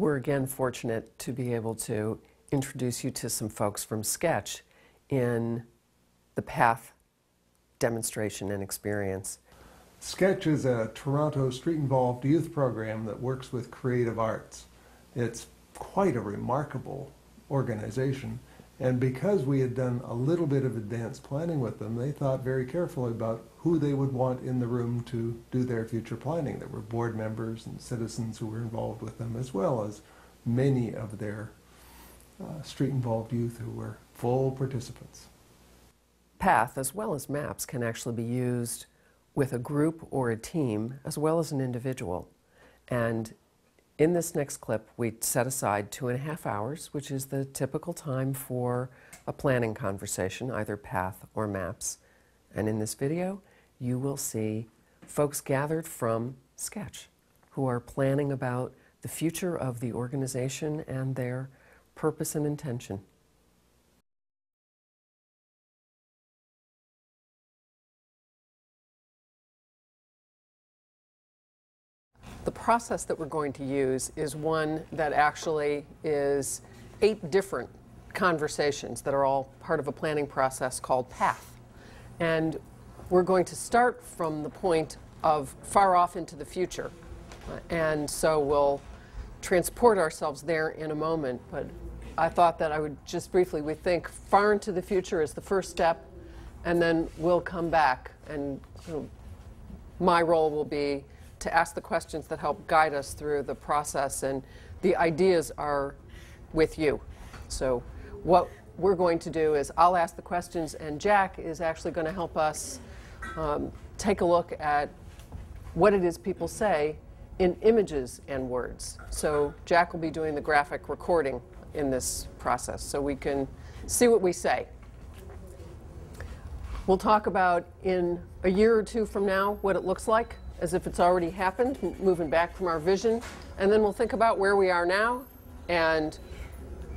We're again fortunate to be able to introduce you to some folks from Sketch in the PATH demonstration and experience. Sketch is a Toronto street-involved youth program that works with creative arts. It's quite a remarkable organization, and because we had done a little bit of advanced planning with them, they thought very carefully about who they would want in the room to do their future planning. There were board members and citizens who were involved with them, as well as many of their street-involved youth who were full participants. PATH, as well as MAPS, can actually be used with a group or a team, as well as an individual. And in this next clip, we set aside 2.5 hours, which is the typical time for a planning conversation, either PATH or MAPS. And in this video, you will see folks gathered from Sketch who are planning about the future of the organization and their purpose and intention. The process that we're going to use is one that actually is 8 different conversations that are all part of a planning process called PATH. And we're going to start from the point of far off into the future. And so we'll transport ourselves there in a moment. But I thought that I would just briefly, we think far into the future is the first step, and then we'll come back. And my role will be to ask the questions that help guide us through the process, and the ideas are with you. So what we're going to do is I'll ask the questions, and Jack is actually going to help us take a look at what it is people say in images and words. So Jack will be doing the graphic recording in this process so we can see what we say. We'll talk about in a year or 2 from now what it looks like, as if it's already happened, moving back from our vision. And then we'll think about where we are now and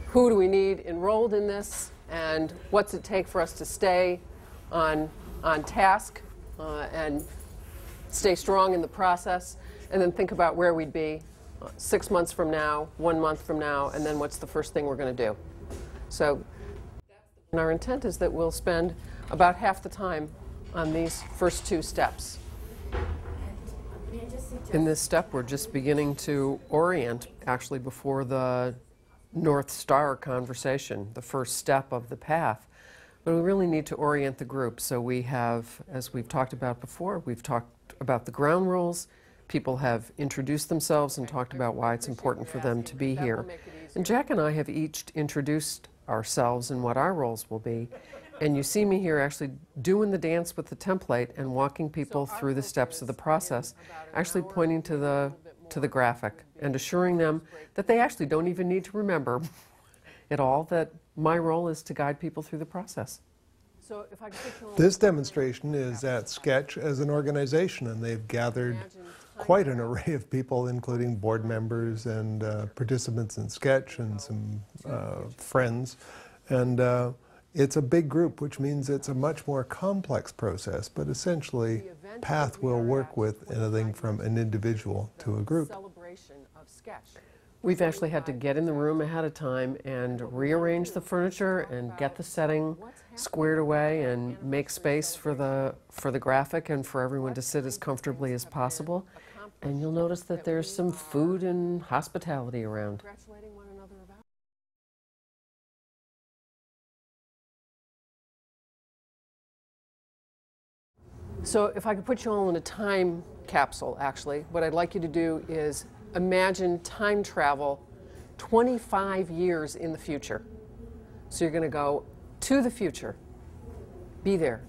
who do we need enrolled in this and what's it take for us to stay on task and stay strong in the process, and then think about where we'd be 6 months from now, 1 month from now, and then what's the first thing we're going to do. So our intent is that we'll spend about half the time on these first 2 steps. In this step, we're just beginning to orient, actually, before the North Star conversation, the first step of the path. But we really need to orient the group. So we have, as we've talked about before, we've talked about the ground rules. People have introduced themselves and talked about why it's important for them to be here. And Jack and I have each introduced ourselves and what our roles will be. And you see me here actually doing the dance with the template and walking people through the steps of the process, actually pointing to the graphic and assuring them that they actually don't even need to remember it all, that my role is to guide people through the process. So if I could this demonstration is at Sketch as an organization, and they've gathered quite an array of people, including board members and participants in Sketch and some friends. And it's a big group, which means it's a much more complex process, but essentially PATH will work with anything from an individual to a group. We've actually had to get in the room ahead of time and rearrange the furniture and get the setting squared away and make space for the graphic and for everyone to sit as comfortably as possible. And you'll notice that there's some food and hospitality around. So if I could put you all in a time capsule, actually, what I'd like you to do is imagine time travel 25 years in the future. So you're going to go to the future, be there,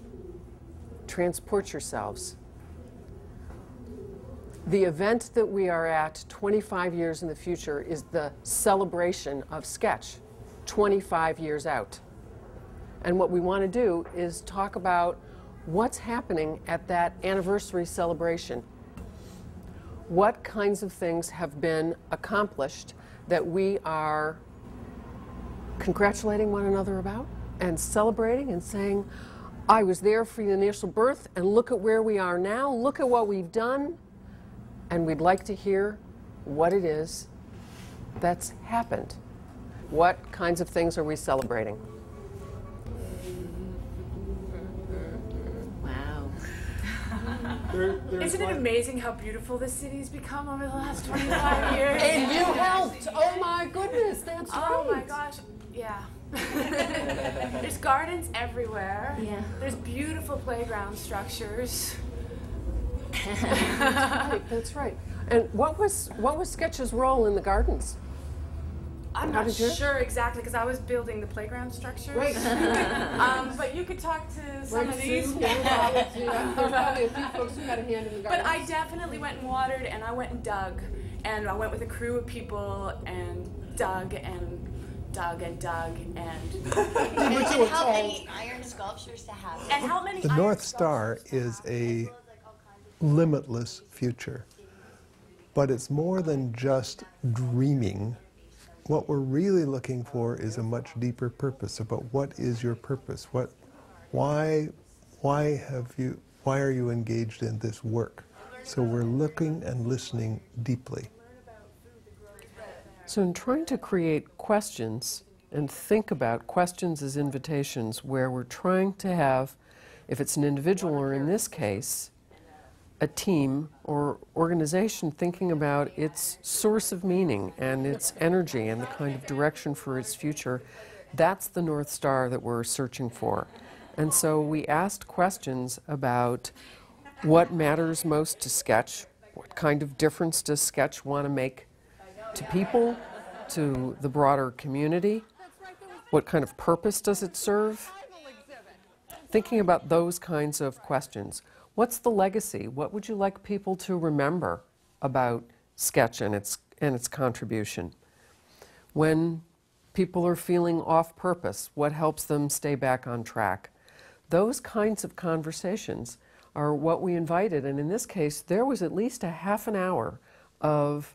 transport yourselves. The event that we are at 25 years in the future is the celebration of Sketch, 25 years out. And what we want to do is talk about what's happening at that anniversary celebration. What kinds of things have been accomplished that we are congratulating one another about and celebrating and saying, I was there for the initial birth, and look at where we are now, look at what we've done, and we'd like to hear what it is that's happened? What kinds of things are we celebrating? Wow. Isn't it amazing how beautiful this city's become over the last 25 years? And you helped! Oh my goodness, that's right. Oh my gosh, yeah. There's gardens everywhere. Yeah. There's beautiful playground structures. That's right. And what was Sketch's role in the gardens? I'm How not did you? sure exactly because I was building the playground structures. Right. But you could talk to some of these. There's probably a few folks who had a hand in the gardens. But I definitely went and watered, and I went and dug, and I went with a crew of people and dug and dug and dug and. And how many iron sculptures to have? And how many? The iron North Star sculptures to is have? a limitless future, but it's more than just dreaming. What we're really looking for is a much deeper purpose about what is your purpose? Why are you engaged in this work? So we're looking and listening deeply. So in trying to create questions and think about questions as invitations where we're trying to have, if it's an individual or in this case, a team or organization thinking about its source of meaning and its energy and the kind of direction for its future, that's the North Star that we're searching for. And so we asked questions about what matters most to Sketch, what kind of difference does Sketch want to make to people, to the broader community, what kind of purpose does it serve? Thinking about those kinds of questions. What's the legacy? What would you like people to remember about Sketch and its contribution? When people are feeling off purpose, what helps them stay back on track? Those kinds of conversations are what we invited, and in this case, there was at least a half an hour of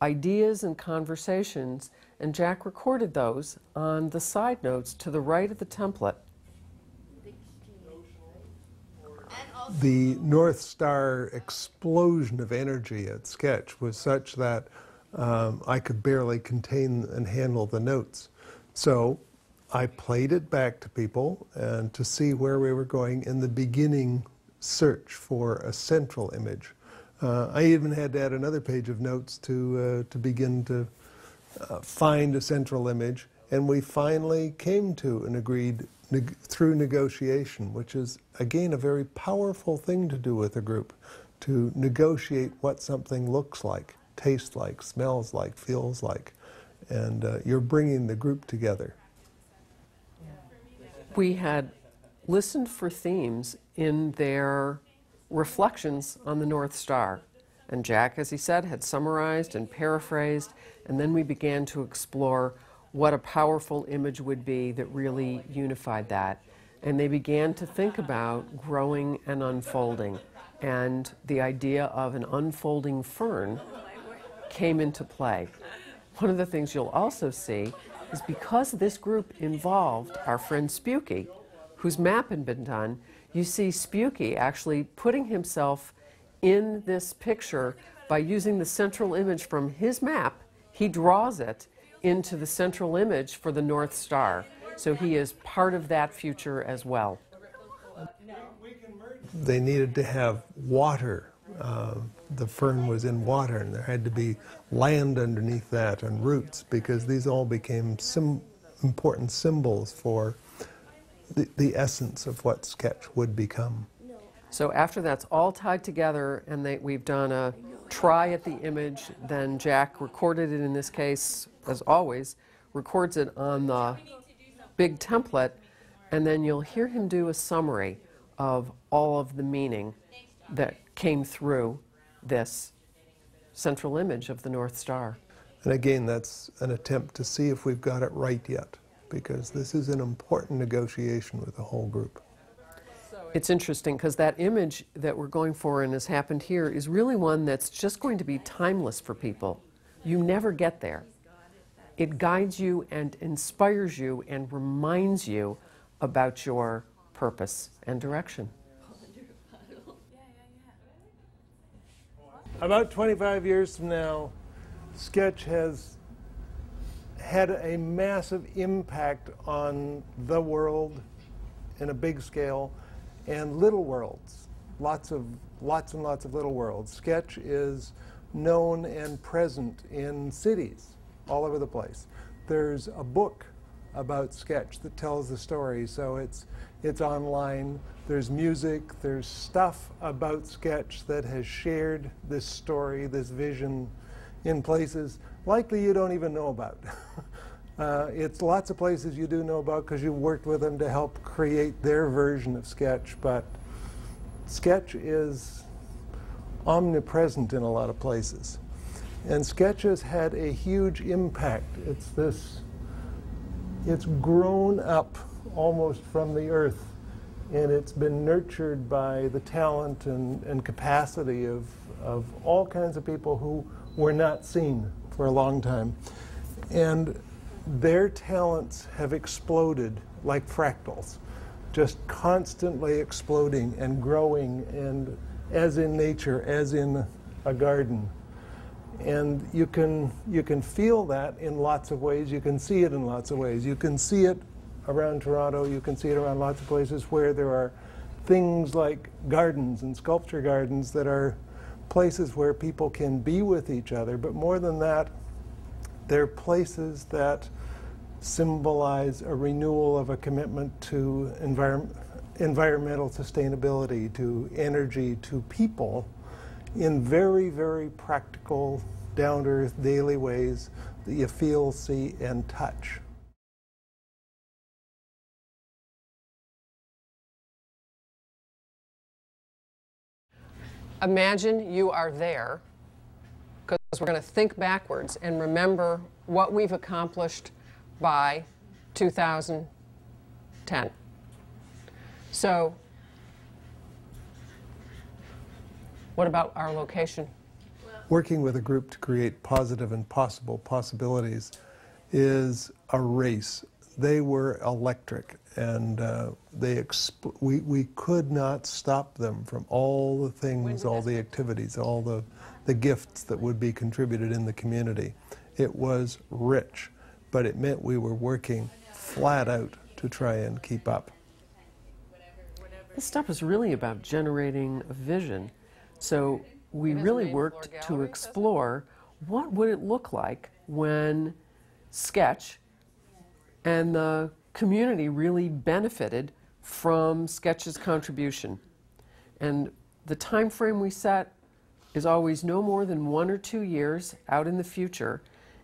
ideas and conversations, and Jack recorded those on the side notes to the right of the template. The North Star explosion of energy at Sketch was such that I could barely contain and handle the notes. So I played it back to people and to see where we were going in the beginning search for a central image. I even had to add another page of notes to begin to find a central image, and we finally came to an agreed through negotiation, which is, again, a very powerful thing to do with a group, to negotiate what something looks like, tastes like, smells like, feels like, and you're bringing the group together. We had listened for themes in their reflections on the North Star, and Jack, as he said, had summarized and paraphrased, and then we began to explore what a powerful image would be that really unified that. And they began to think about growing and unfolding. And the idea of an unfolding fern came into play. One of the things you'll also see is because this group involved our friend Spooky, whose map had been done, you see Spooky actually putting himself in this picture by using the central image from his map. He draws it into the central image for the North Star. So he is part of that future as well. They needed to have water. The fern was in water, and there had to be land underneath that and roots, because these all became important symbols for the essence of what Sketch would become. So after that's all tied together and we've done a try at the image, then Jack recorded it in this case, as always, records it on the big template, and then you'll hear him do a summary of all of the meaning that came through this central image of the North Star. And again, that's an attempt to see if we've got it right yet, because this is an important negotiation with the whole group. It's interesting because that image that we're going for and has happened here is really one that's just going to be timeless for people. You never get there. It guides you and inspires you and reminds you about your purpose and direction. About 25 years from now, Sketch has had a massive impact on the world in a big scale, and little worlds, lots and lots of little worlds. Sketch is known and present in cities all over the place. There's a book about Sketch that tells the story, so it's online. There's music, there's stuff about Sketch that has shared this story, this vision in places likely you don't even know about. It's lots of places you do know about because you worked with them to help create their version of Sketch, but Sketch is omnipresent in a lot of places. And Sketch has had a huge impact. It's grown up almost from the earth, and it's been nurtured by the talent and capacity of all kinds of people who were not seen for a long time. And their talents have exploded like fractals, just constantly exploding and growing, and as in nature, as in a garden. And you can feel that in lots of ways. You can see it in lots of ways. You can see it around Toronto. You can see it around lots of places where there are things like gardens and sculpture gardens that are places where people can be with each other. But more than that, they're places that symbolize a renewal of a commitment to environmental sustainability, to energy, to people, in very, very practical, down-to-earth, daily ways that you feel, see, and touch. Imagine you are there, because we're going to think backwards and remember what we've accomplished by 2010. So, what about our location? Working with a group to create positive and possible possibilities is a race. They were electric, and we could not stop them from all the things, all the activities, all the gifts that would be contributed in the community. It was rich, but it meant we were working flat out to try and keep up. This stuff is really about generating a vision. So we really worked to explore what would it look like when Sketch and the community really benefited from Sketch's contribution. And the time frame we set is always no more than 1 or 2 years out in the future.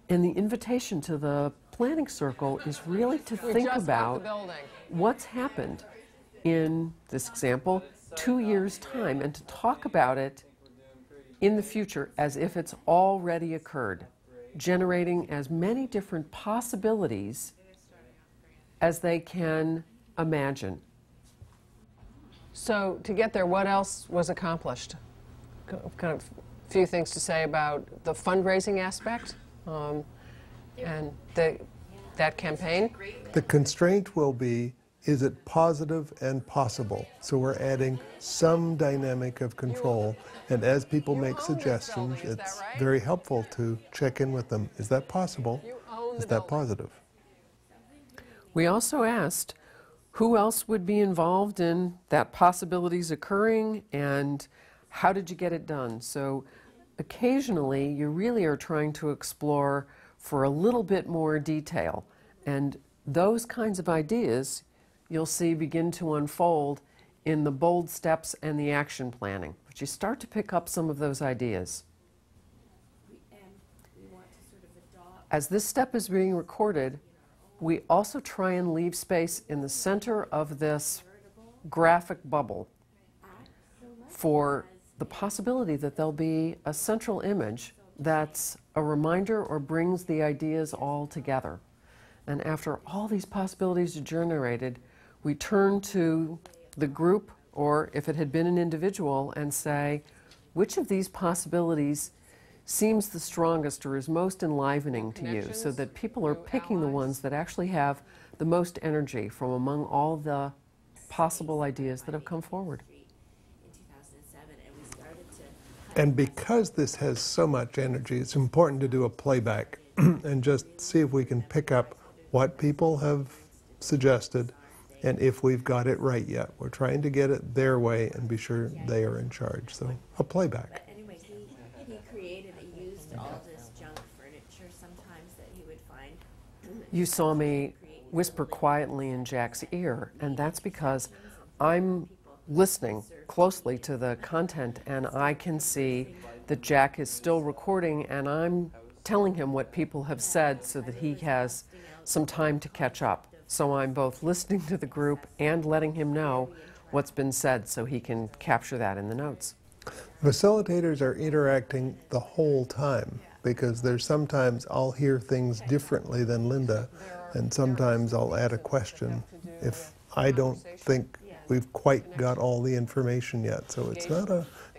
And the invitation to the planning circle is really to think about what's happened in this example 2 years' time, and to talk about it in the future as if it's already occurred, generating as many different possibilities as they can imagine. So to get there, what else was accomplished? Kind of a few things to say about the fundraising aspect and that campaign. The constraint will be, is it positive and possible? So we're adding some dynamic of control, and as people make suggestions, it's very helpful to check in with them. Is that possible? Is that positive? We also asked who else would be involved in that possibilities occurring, and how did you get it done? So occasionally you really are trying to explore for a little bit more detail, and those kinds of ideas you'll see begin to unfold in the bold steps and the action planning. But you start to pick up some of those ideas. As this step is being recorded, we also try and leave space in the center of this graphic bubble for the possibility that there'll be a central image that's a reminder or brings the ideas all together. And after all these possibilities are generated, we turn to the group, or if it had been an individual, and say, which of these possibilities seems the strongest or is most enlivening to you, so that people are picking the ones that actually have the most energy from among all the possible ideas that have come forward. And because this has so much energy, it's important to do a playback and just see if we can pick up what people have suggested and if we've got it right yet. We're trying to get it their way and be sure they are in charge. So a playback. But anyway, he created, he used all this junk furniture sometimes that he would find. You saw me whisper quietly in Jack's ear, and that's because I'm listening closely to the content, and I can see that Jack is still recording, and I'm telling him what people have said so that he has some time to catch up. So I'm both listening to the group and letting him know what's been said so he can capture that in the notes. Facilitators are interacting the whole time because there's sometimes I'll hear things differently than Lynda, and sometimes I'll add a question if I don't think we've quite got all the information yet. So it's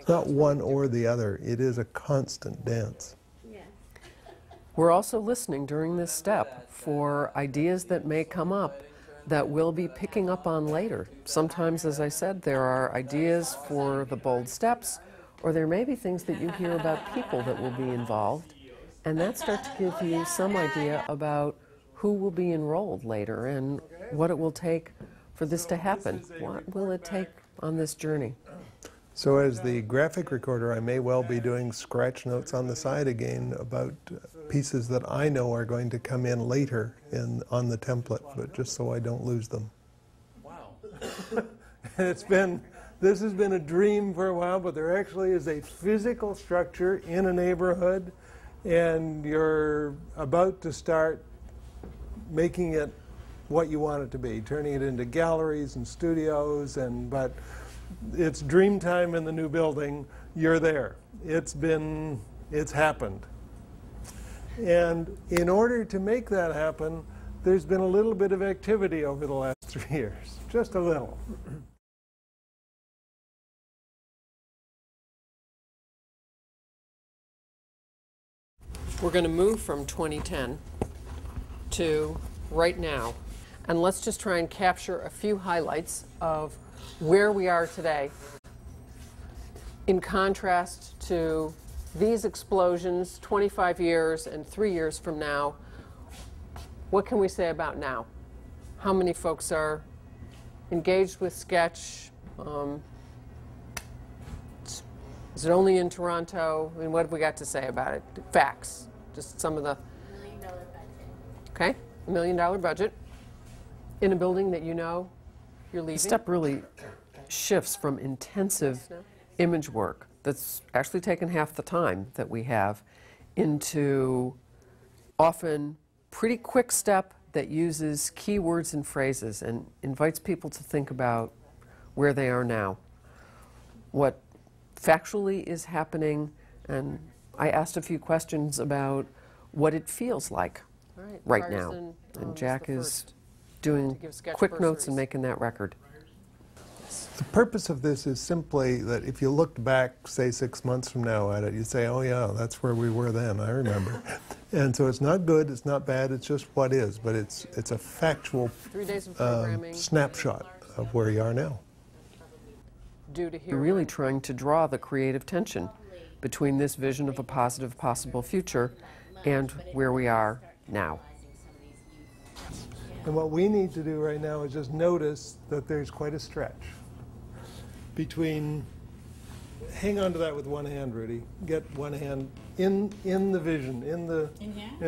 not one or the other. It is a constant dance. We're also listening during this step for ideas that may come up that we'll be picking up on later. Sometimes, as I said, there are ideas for the bold steps, or there may be things that you hear about people that will be involved, and that starts to give you some idea about who will be enrolled later and what it will take for this to happen. What will it take on this journey? So as the graphic recorder, I may well be doing scratch notes on the side again about pieces that I know are going to come in later on the template, but just so I don't lose them. Wow. This has been a dream for a while, but there actually is a physical structure in a neighborhood, and you're about to start making it what you want it to be, turning it into galleries and studios, but it's dream time in the new building. You're there. It's happened. And in order to make that happen, there's been a little bit of activity over the last 3 years, just a little. We're going to move from 2010 to right now. And let's just try and capture a few highlights of where we are today in contrast to these explosions 25 years and 3 years from now. What can we say about now? How many folks are engaged with Sketch? Is it only in Toronto? I mean, what have we got to say about it? Facts. Just some of the... $1 million budget. Okay, $1 million budget in a building that you know you're leaving. The step really shifts from intensive image work that's actually taken half the time that we have into often pretty quick step that uses keywords and phrases and invites people to think about where they are now, what factually is happening, and I asked a few questions about what it feels like right now. And Jack is doing quick notes and making that record. The purpose of this is simply that if you looked back, say 6 months from now at it, you'd say, oh yeah, that's where we were then, I remember. And so it's not good, it's not bad, it's just what is, but it's a factual 3 days of programming, snapshot of where you are now. We're really trying to draw the creative tension between this vision of a positive possible future and where we are now. And what we need to do right now is just notice that there's quite a stretch between, hang on to that with one hand, Rudy, get one hand in the vision, in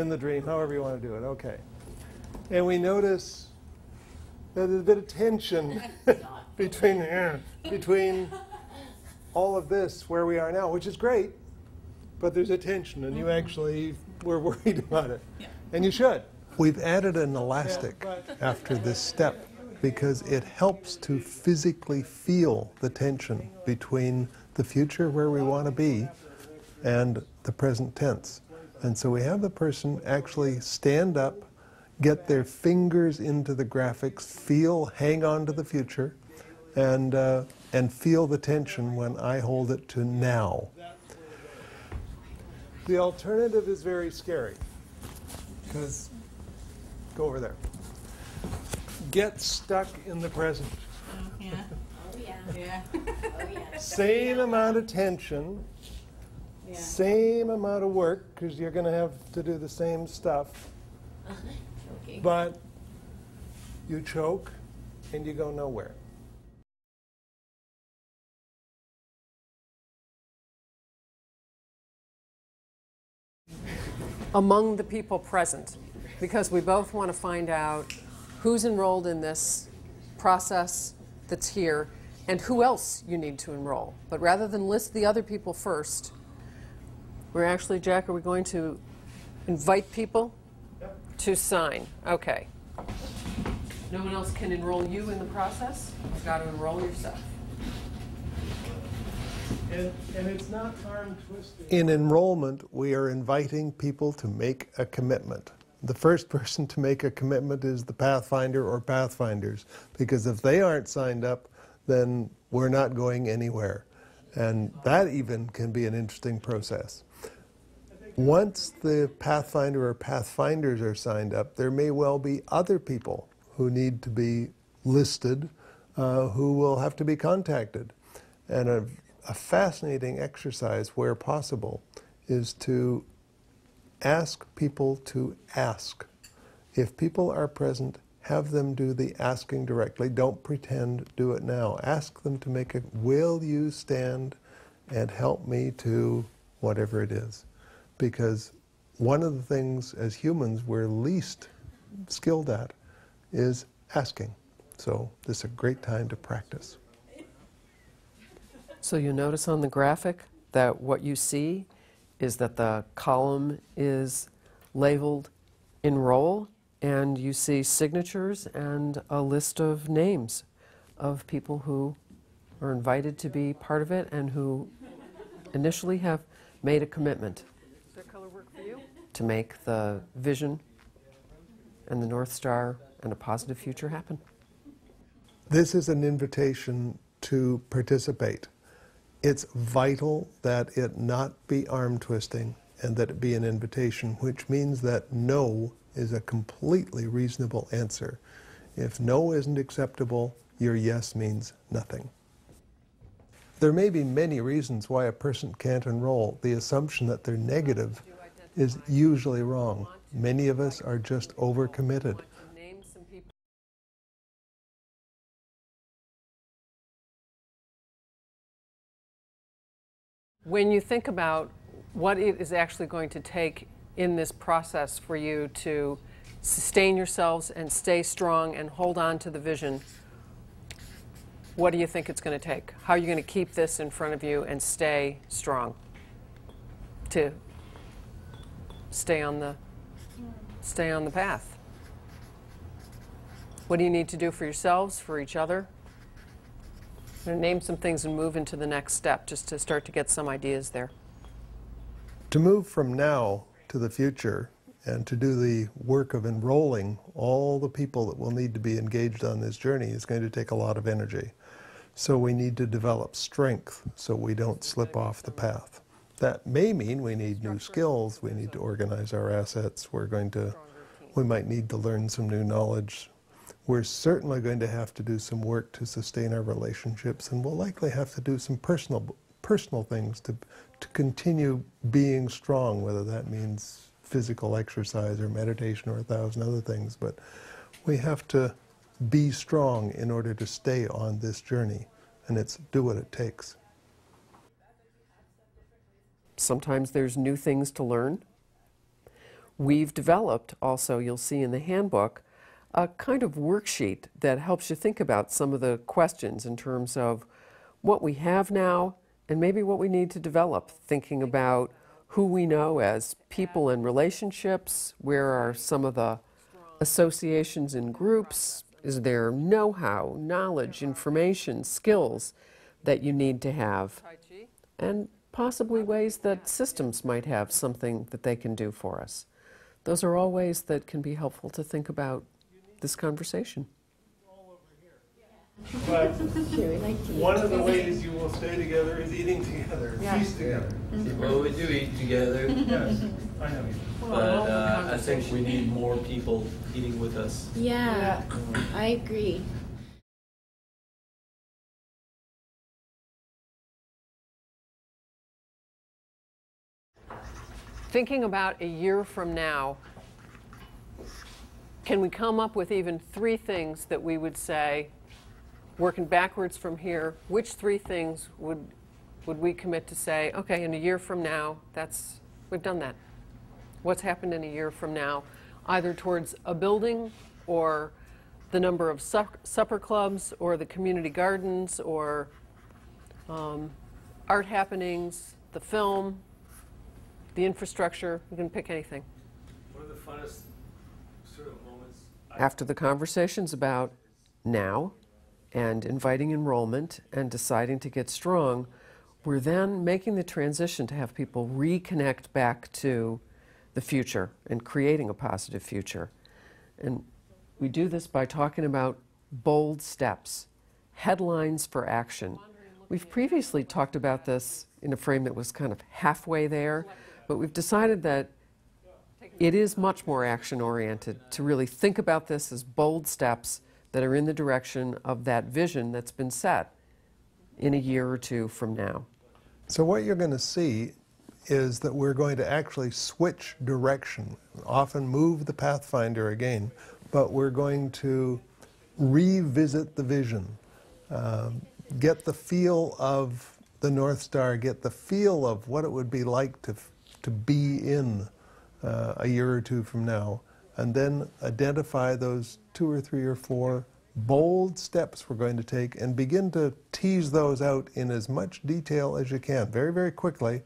the dream, however you want to do it, okay. And we notice that there's a bit of tension between all of this, where we are now, which is great, but there's a tension, and you actually were worried about it. Yeah. And you should. We've added an elastic after this step because it helps to physically feel the tension between the future where we want to be and the present tense. And so we have the person actually stand up, get their fingers into the graphics, hang on to the future, and feel the tension when I hold it to now. The alternative is very scary, because, go over there, get stuck in the present. Yeah. Oh yeah. Yeah. Oh yeah. Same amount of tension, Same amount of work, because you're going to have to do the same stuff. Okay. But you choke and you go nowhere. Among the people present, because we both want to find out who's enrolled in this process that's here and who else you need to enroll. But rather than list the other people first, we're actually, Jack, are we going to invite people to sign? Okay. No one else can enroll you in the process? You've got to enroll yourself. And it's not arm twisting. In enrollment, we are inviting people to make a commitment. The first person to make a commitment is the Pathfinder or Pathfinders, because if they aren't signed up, then we're not going anywhere. And that even can be an interesting process. Once the Pathfinder or Pathfinders are signed up, there may well be other people who need to be listed, who will have to be contacted. And a fascinating exercise, where possible, is to ask people to ask. If people are present, have them do the asking directly. Don't pretend, do it now. Ask them to make a, will you stand and help me to whatever it is? Because one of the things as humans we're least skilled at is asking. So this is a great time to practice. So you notice on the graphic that what you see is that the column is labeled enroll, and you see signatures and a list of names of people who are invited to be part of it and who initially have made a commitment. Does that color work for you? To make the vision and the North Star and a positive future happen. This is an invitation to participate. It's vital that it not be arm twisting and that it be an invitation, which means that no is a completely reasonable answer. If no isn't acceptable, your yes means nothing. There may be many reasons why a person can't enroll. The assumption that they're negative is usually wrong. Many of us are just overcommitted. When you think about what it is actually going to take in this process for you to sustain yourselves and stay strong and hold on to the vision, what do you think it's going to take? How are you going to keep this in front of you and stay strong? To stay on the path. What do you need to do for yourselves, for each other? I'm going to name some things and move into the next step, just to start to get some ideas there. To move from now to the future and to do the work of enrolling all the people that will need to be engaged on this journey is going to take a lot of energy. So we need to develop strength so we don't slip off the path. That may mean we need new skills, we need to organize our assets, we might need to learn some new knowledge. We're certainly going to have to do some work to sustain our relationships, and we'll likely have to do some personal things to continue being strong, whether that means physical exercise or meditation or 1,000 other things. But we have to be strong in order to stay on this journey, and it's do what it takes. Sometimes there's new things to learn. We've developed also, you'll see in the handbook, a kind of worksheet that helps you think about some of the questions in terms of what we have now and maybe what we need to develop, thinking about who we know as people and relationships, where are some of the associations and groups, is there know-how, knowledge, information, skills that you need to have, and possibly ways that systems might have something that they can do for us. Those are all ways that can be helpful to think about this conversation. But one of the ways you will stay together is eating together, feast together. Well, we do eat together. Yes, I know you. But I think we need more people eating with us. Yeah, I agree. thinking about a year from now, can we come up with even 3 things that we would say, working backwards from here, which 3 things would we commit to say, okay, in a year from now, we've done that. What's happened in a year from now, either towards a building or the number of supper clubs or the community gardens or art happenings, the film, the infrastructure, you can pick anything. One of the funnest sort of moments. After the conversations about now and inviting enrollment and deciding to get strong, we're then making the transition to have people reconnect back to the future and creating a positive future. And we do this by talking about bold steps, headlines for action. We've previously talked about this in a frame that was kind of halfway there, but we've decided that it is much more action-oriented to really think about this as bold steps that are in the direction of that vision that's been set in a year or 2 from now. So what you're going to see is that we're going to actually switch direction, often move the Pathfinder again, but we're going to revisit the vision, get the feel of the North Star, get the feel of what it would be like to be in a year or 2 from now, and then identify those 2 or 3 or 4 bold steps we're going to take and begin to tease those out in as much detail as you can, very, very quickly,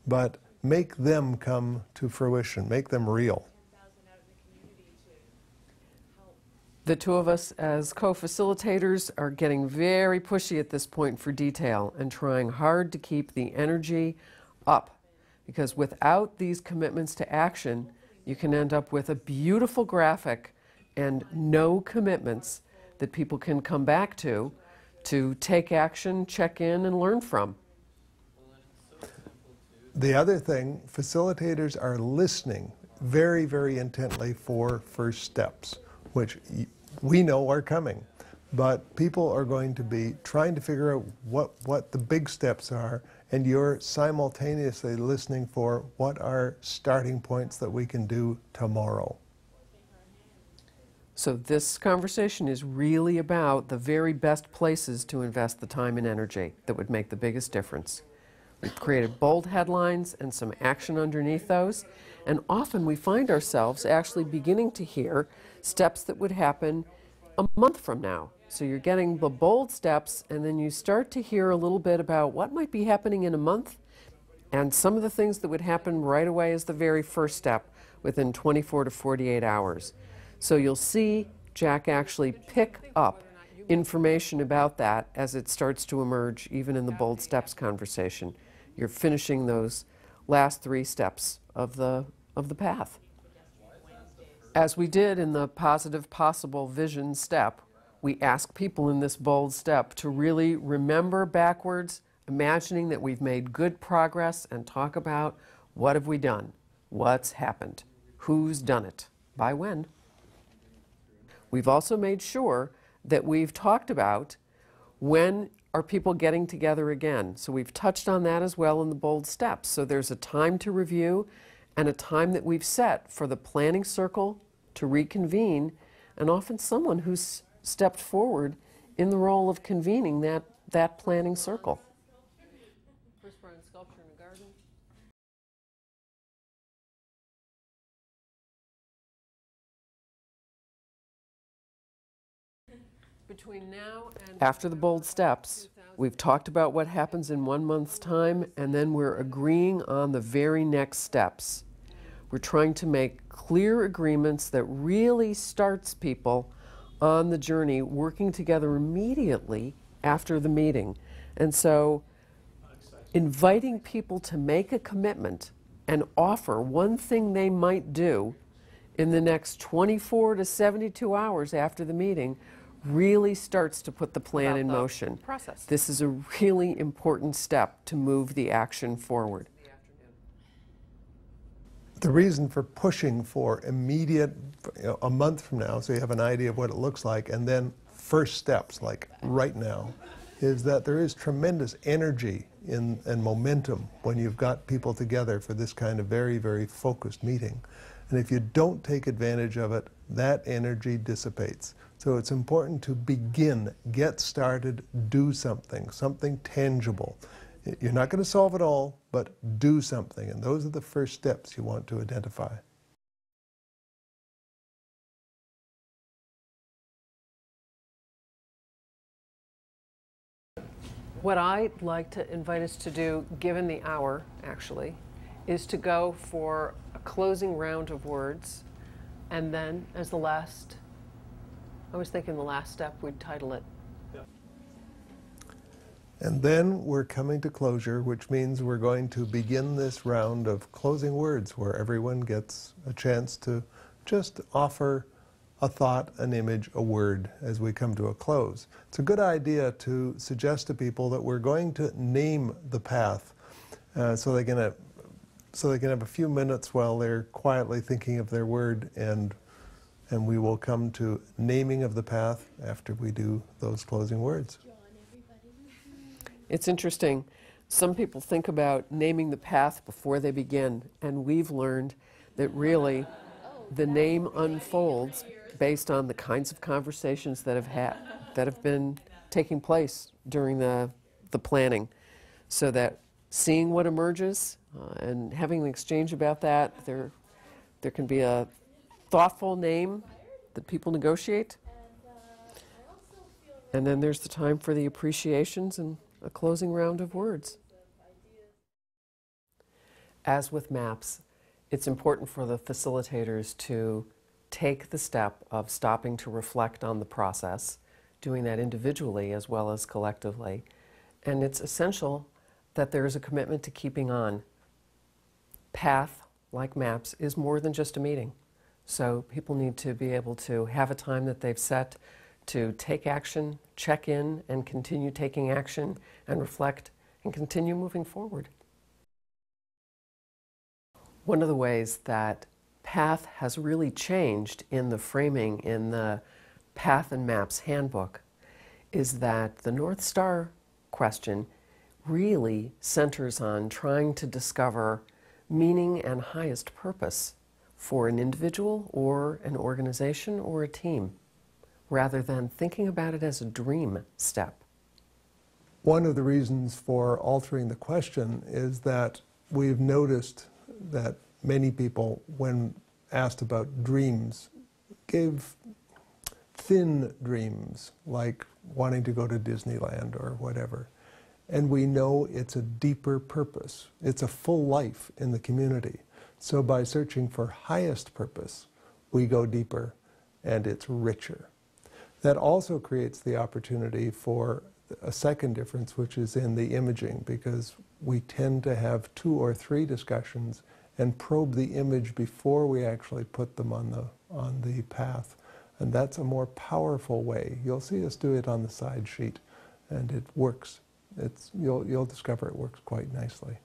but make them come to fruition, make them real. The 2 of us as co-facilitators are getting very pushy at this point for detail and trying hard to keep the energy up, because without these commitments to action, you can end up with a beautiful graphic and no commitments that people can come back to take action, check in, and learn from. The other thing, facilitators are listening very, very intently for first steps, which we know are coming. But people are going to be trying to figure out what the big steps are, and you're simultaneously listening for what are starting points that we can do tomorrow. So this conversation is really about the very best places to invest the time and energy that would make the biggest difference. We've created bold headlines and some action underneath those, and often we find ourselves actually beginning to hear steps that would happen a month from now. So you're getting the bold steps, and then you start to hear a little bit about what might be happening in a month, and some of the things that would happen right away as the very first step within 24 to 48 hours. So you'll see Jack actually pick up information about that as it starts to emerge, even in the bold steps conversation. You're finishing those last 3 steps of the path. As we did in the positive possible vision step, we ask people in this bold step to really remember backwards, imagining that we've made good progress, and talk about what have we done, what's happened, who's done it, by when. We've also made sure that we've talked about when are people getting together again. So we've touched on that as well in the bold steps. So there's a time to review and a time that we've set for the planning circle to reconvene, and often someone who's stepped forward in the role of convening that planning circle. Sculpture in the garden. Between now and after the bold steps, we've talked about what happens in 1 month's time, and then we're agreeing on the very next steps. We're trying to make clear agreements that really starts people on the journey working together immediately after the meeting. And so inviting people to make a commitment and offer one thing they might do in the next 24 to 72 hours after the meeting really starts to put the plan in motion. Process. This is a really important step to move the action forward. The reason for pushing for immediate, a month from now, so you have an idea of what it looks like, and then first steps, like right now, is that there is tremendous energy and momentum when you've got people together for this kind of very, very focused meeting. And if you don't take advantage of it, that energy dissipates. So it's important to begin, get started, do something, something tangible. You're not going to solve it all, but do something. And those are the first steps you want to identify. What I'd like to invite us to do, given the hour, actually, is to go for a closing round of words, and then as the last, I was thinking the last step, we'd title it. And then we're coming to closure, which means we're going to begin this round of closing words where everyone gets a chance to just offer a thought, an image, a word as we come to a close. It's a good idea to suggest to people that we're going to name the path so they can have a few minutes while they're quietly thinking of their word, and we will come to naming of the path after we do those closing words. It's interesting. Some people think about naming the path before they begin, and we've learned that really the name unfolds based on the kinds of conversations that have been taking place during the planning, so that seeing what emerges and having an exchange about that, there can be a thoughtful name that people negotiate, and then there's the time for the appreciations and a closing round of words. As with MAPS, it's important for the facilitators to take the step of stopping to reflect on the process, doing that individually as well as collectively. And it's essential that there is a commitment to keeping on. PATH, like MAPS, is more than just a meeting. So people need to be able to have a time that they've set to take action, check in, and continue taking action, and reflect, and continue moving forward. One of the ways that PATH has really changed in the framing in the PATH and MAPS Handbook is that the North Star question really centers on trying to discover meaning and highest purpose for an individual or an organization or a team, rather than thinking about it as a dream step. One of the reasons for altering the question is that we've noticed that many people, when asked about dreams, gave thin dreams, like wanting to go to Disneyland or whatever. And we know it's a deeper purpose. It's a full life in the community. So by searching for highest purpose, we go deeper and it's richer. That also creates the opportunity for a second difference, which is in the imaging, because we tend to have 2 or 3 discussions and probe the image before we actually put them on the path. And that's a more powerful way. You'll see us do it on the side sheet, and it works. You'll discover it works quite nicely.